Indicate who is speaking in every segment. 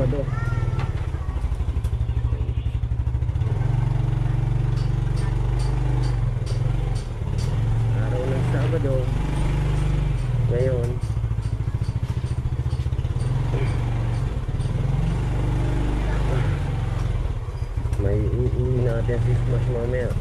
Speaker 1: Sabado. Araw ng Sabado. Ngayon. May uuwi natin si Smash mamaya.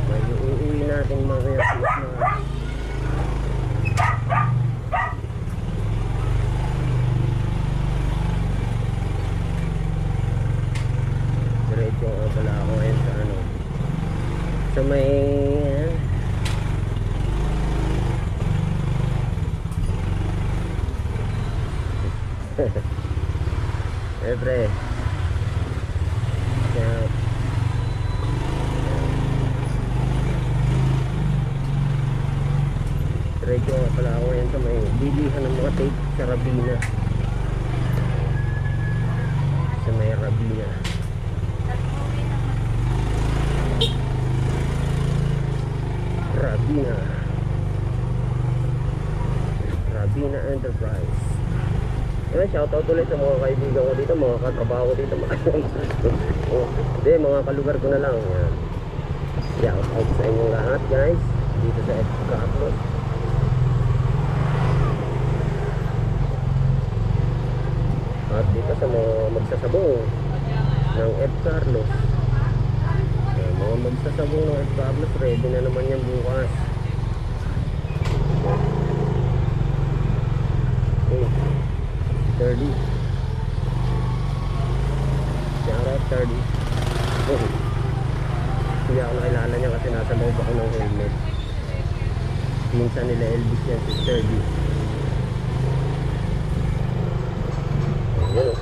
Speaker 1: May uuwi natin mamaya si Smash. Diretso nga pala ako ngayon sa ano, sa may pre. Kaya diretso nga pala ako ngayon sa may bilihan ng mga tape sa Rabina. Sa may Rabina. Rabina Enterprise. Yan, shoutout ulit sa mga kaibigan ko dito, mga katrabaho ko dito, mga kalugar ko na lang. Yan. Shoutout sa inyong lahat guys dito sa F. Carlos. At dito sa mga magsasabong ng F. Carlos. Yan, mga magsasabong ng F. Carlos, ready na naman yan bukas. Okay. 30. Shoutout 30. Hindi ako nakilala niya kasi nasa loob ako ng helmet. Minsan nila Elvis yan si 30. Ayan o.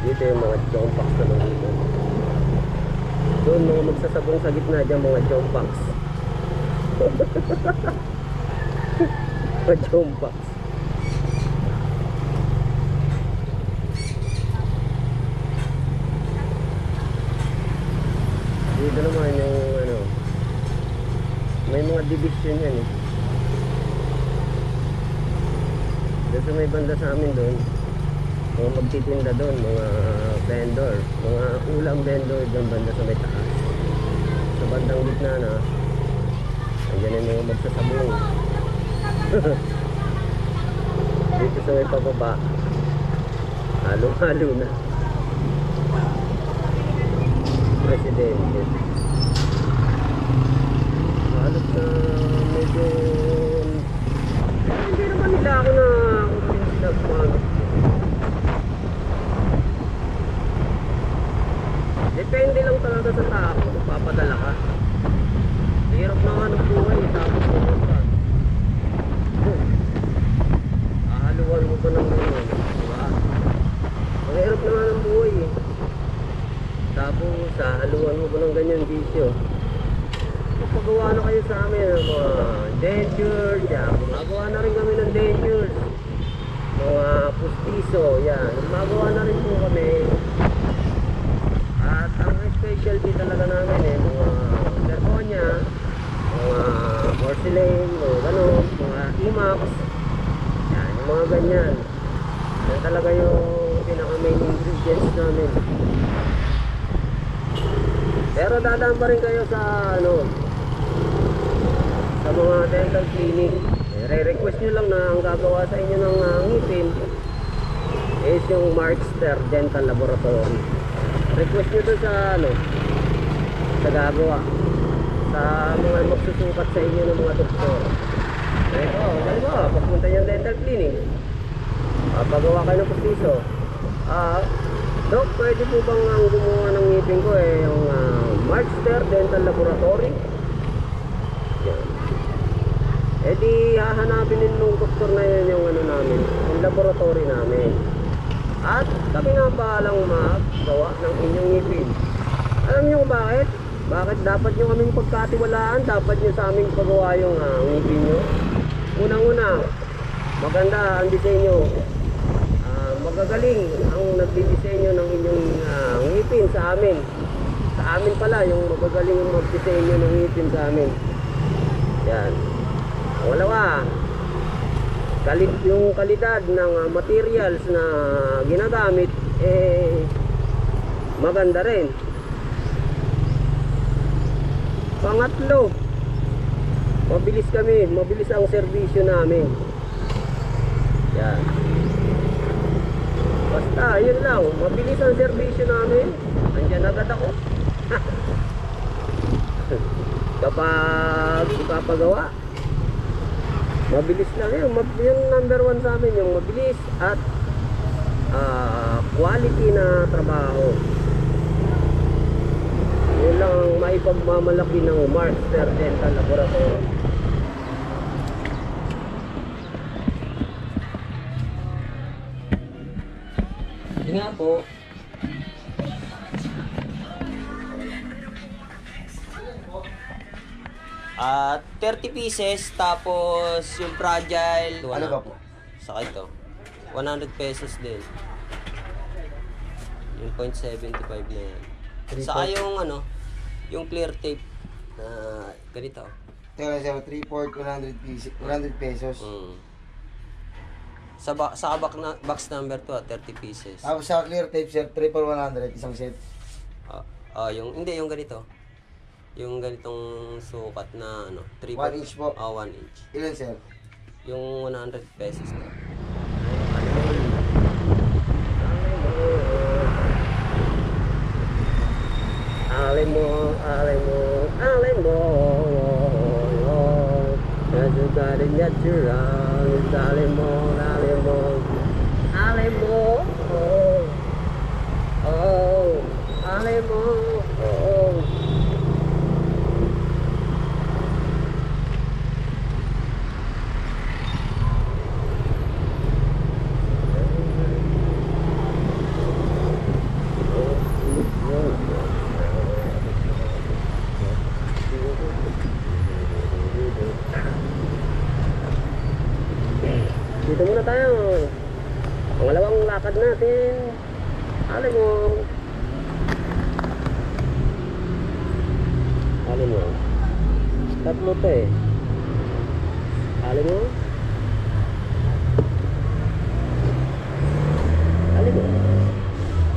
Speaker 1: Dito yung mga jompaks na lang dito. Doon mga magsasabong sa gitna dyan, mga jompaks. Mga jompaks. Dito naman yung ano, may mga division yan eh. Doon sa may banda sa amin doon, mga magtitinda doon, mga vendor, mga ulam vendor doon banda sa may taas. Sa bandang gitna na, andyan yung mga magsasabong. Dito sa may pababa, halo-halo na. Presidente. Halos na medyo hindi naman nila ako na depende lang talaga sa tao kung papadala ka. Hirap na nga ng buhay tapos pumunta. Ahaluan mo pa ng gano'n, diba? Mahirap na nga ng buhay eh. Tapos haluan mo ba ng ganyan bisyo? Pagawa na kayo sa amin ng mga dentures, yan. Magawa na rin kami ng dentures, mga pustiso, yan. Magawa na rin po kami. At ang specialty talaga namin eh, mga zirconia, mga porcelain, mga gano'n, mga imax, yan, yung mga ganyan. Yan talaga yung pinaka main ingredients namin. Pero dadaan pa rin kayo sa ano, sa mga dental clinic. Re-request nyo lang na ang gagawa sa inyo ng ngipin is yung Markster Dental Laboratory. Request nyo doon sa ano, sa gagawa, sa mga magsusukat sa inyo ng mga doktor. Ito, halimbawa, pagpunta nyo ng dental clinic, pagawa kayo ng pustiso. Dok, pwede po bang ang gumawa ng ngipin ko eh, yung Markster Dental Laboratory? Yan. Eh di hahanapin din nung doktor na yun yung ano namin, yung laboratory namin. At kami nga bahalang magawa ng inyong ngipin. Alam nyo kung bakit? Bakit dapat nyo kaming pagkatiwalaan? Dapat nyo sa aming pagawa yung ngipin nyo? Unang-una, maganda ang disenyo. Magagaling ang nagdidisenyo ng inyong ngipin sa amin. Sa amin pala, yung magagaling ang magdisenyo ng ngipin sa amin. Yan. Pangalawa, yung kalidad ng materials na ginagamit maganda rin. Pangatlo, mabilis ang serbisyo namin. Yan. Basta, yun lang, mabilis ang serbisyo namin. Andyan agad ako. Kapag ipapagawa, mabilis lang yun. Yung number 1 sa amin, yung mabilis at quality na trabaho. Yun lang ang maipagmamalaki ng Markster Dental Laboratory. Yun nga po. 30 pieces, tapos yung fragile.
Speaker 2: Ano ba po?
Speaker 1: Saka ito. 100 pesos din. Yung 0.75 na yan. Saka yung ano, yung clear tape na ganito.
Speaker 2: Teka lang, 3/4, 100 pesos.
Speaker 1: Sa box number 2, 30 pieces.
Speaker 2: Tapos sa clear tape, sir, 3/100, isang set.
Speaker 1: Yung ganito. Yung ganitong sukat na ano,
Speaker 2: 1 inch po?
Speaker 1: 1 inch.
Speaker 2: Ilan, sir?
Speaker 1: Yung 100 pesos na. Alin mo, nasugat in natural. Alin mo, dito muna tayo. Pangalawang lakad natin. Alin mo. Tatlo to eh. Alin mo.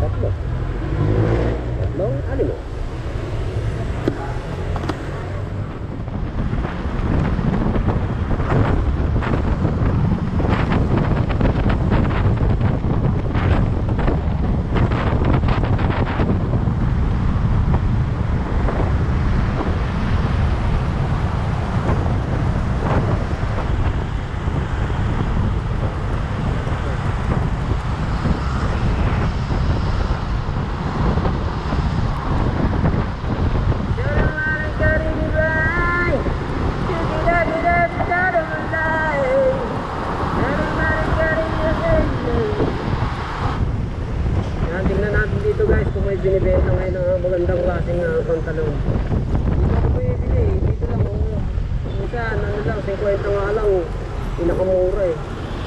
Speaker 1: Tatlo. Alin mo. Binibenta ngayon ng magandang klaseng pantalon. Dito ako bumibili, dito lang minsan, ano lang, 50 nga lang, pinakamura eh.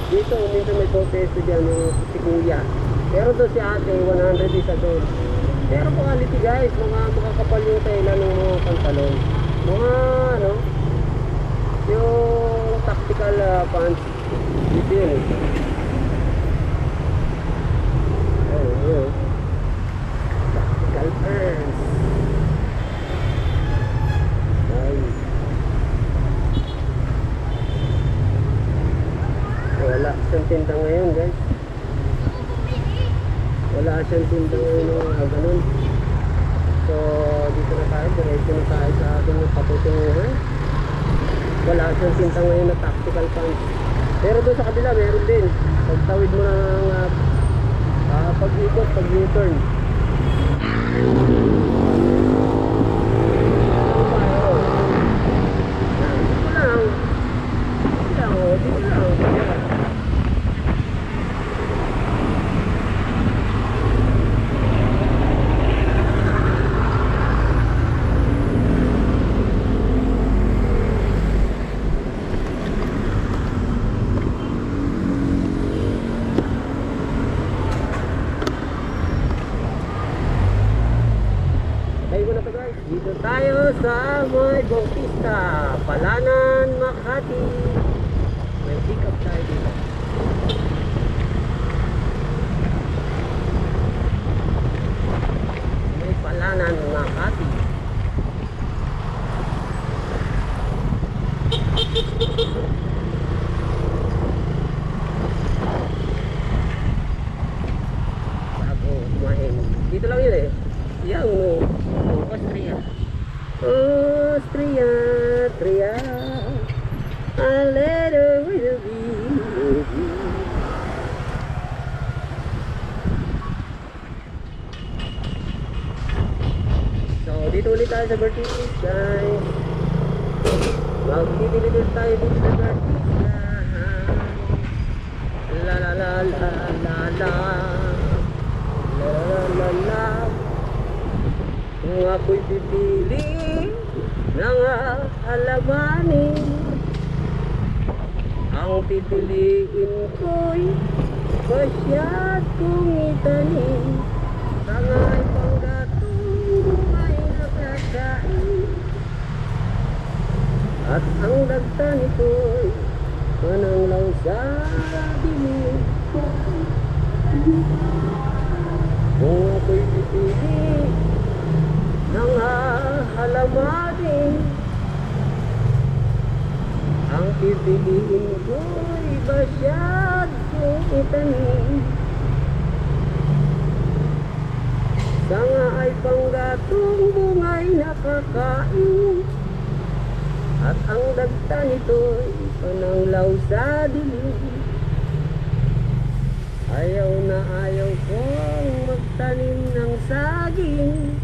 Speaker 1: Dito, minsan may 2 peso dyan yung si kuya. Pero doon si ate, 100 isa doon. Pero quality guys, mga makakapal yung tela ng mga pantalon. Mga ano, yung tactical pants. Dito yun eh. Ayun. Pants. Ay. Wala siyang tinta ngayon guys. Wala siyang tinta ngayon ng ganun. So dito na tayo, diretso na tayo sa ating patutunguhan. Wala siyang tinta ngayon na tactical pants. Pero doon sa kabila meron din. Pagtawid mo ng pag-ikot, pag-U-turn. na to guys. Dito tayo sa may Bautista, Palanan, Makati. May pick up tayo dito. May Palanan, Makati. Bago kumain. Dito lang yun eh. Yang Austria. Austria, Austria. A little will be with you. So, dito ulit tayo sa Bertiz, guys. Magtitilitis tayo dito sa Bertiz. La la la la la la. La la la la. Kung ako'y pipili ng alamanin, ang pipiliin ko'y pasyat kong itanim. Sangay panggatong ay nakakain, at ang dagta nito'y manang lang sa dilim. Kung ako'y pipili ng halamanin, ang pipiliin ko'y basyad kong itanim. Sanga ay panggatong bungay nakakain, at ang dagta nito'y pananglaw sa dilim. Ayaw na ayaw kong magtanim ng saging,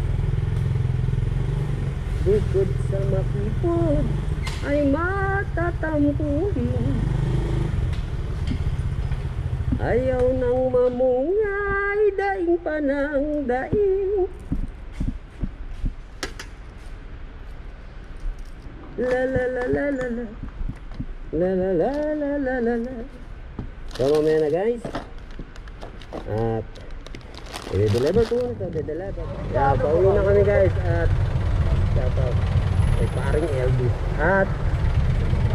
Speaker 1: bukod sa makipod ay matatampuhin. Ayaw nang mamungay, daing pa ng daing. La la la la la la. La la la la la la la. So mamaya na guys. At i-deliver ko ito, i-deliver. Yeah, pauwi na kami guys. At shout out kay paring Elvis at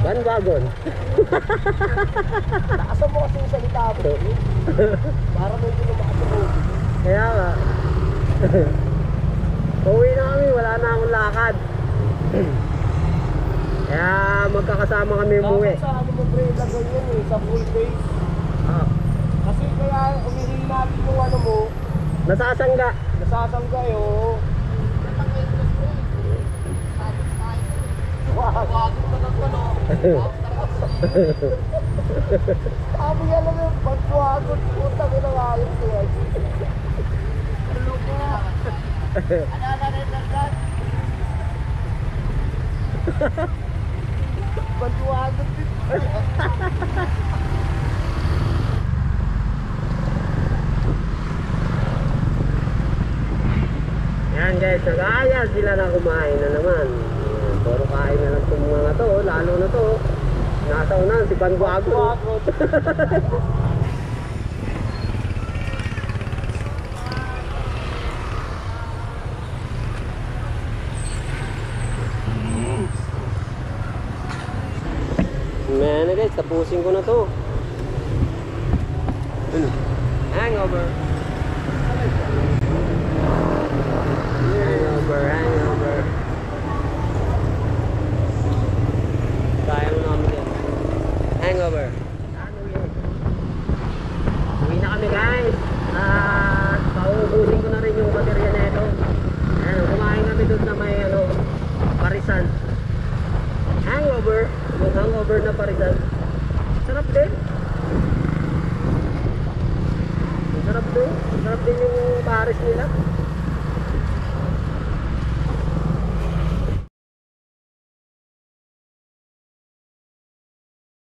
Speaker 1: bandwagon.
Speaker 2: Nakasan mo kasi yung salita mo. Para medyo lumakasabog.
Speaker 1: Kaya nga. Pauwi na kami, wala na akong lakad. Kaya magkakasama kami umuwi.
Speaker 2: Dapat sa ano mo pre, lagay yun eh, sa full face.
Speaker 1: Ah,
Speaker 2: Kasi kaya umihin natin yung ano mo,
Speaker 1: nasasangga.
Speaker 2: nasasangga eh, oo. Wow! Sabi yan lang yung pagkuhagot, putang ina nga yun siya. Ano ka? Ano rin lang? Pagkuhagot din.
Speaker 1: Yan guys, nag-aaya sila na kumain na naman. Puro kain na lang itong mga to, lalo na to. Nasa unan, si Bandwagon. Man, guys, tapusin ko na to. Hangover. Hangover. Kaya mo namin yan. Hangover. Uwi na kami guys. At pauubusin ko na rin yung baterya na ito. Ayan, kumain kami doon sa may Parisan. Hangover. Yung hangover na Parisan. Sarap din. Sarap din yung Paris nila.